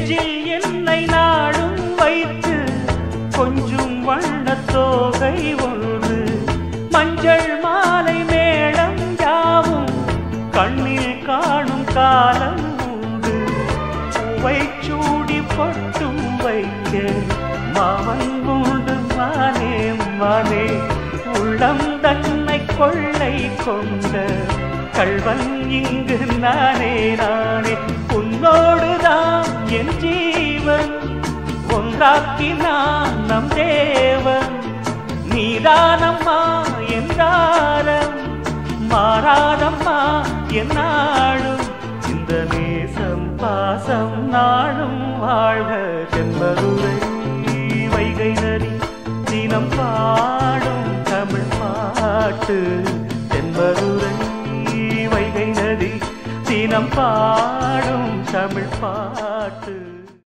நெஞ்சில் என்னை நாடும் வைத்து கொஞ்சம் வண்ணத் தோகை ஒன்று மஞ்சள் மாலை மேளம் யாவும் கண்ணில் காணும் காலம் உண்டு பூவை சூடி பொட்டும் வைக்க மாமன் உண்டு மானே மானே உள்ளம் தன்னை கொள்ளை கொண்ட கள்வன் இங்கு நானே நானே உன்னோடுதான் என் ஜீவன் ஒன்றாக்கினான் நம் தேவன் நீதானம்மா என்றாரம் மாறாதம்மா என்னாடும் இந்த நேசம் பாசம் நாடும் வாழ்க செம்பருரை வைகை நதி தினம் பாடும் தமிழ் பாட்டு செம்பருரை வைகை நதி தினம் பாடும் தமிழ் பாட்டு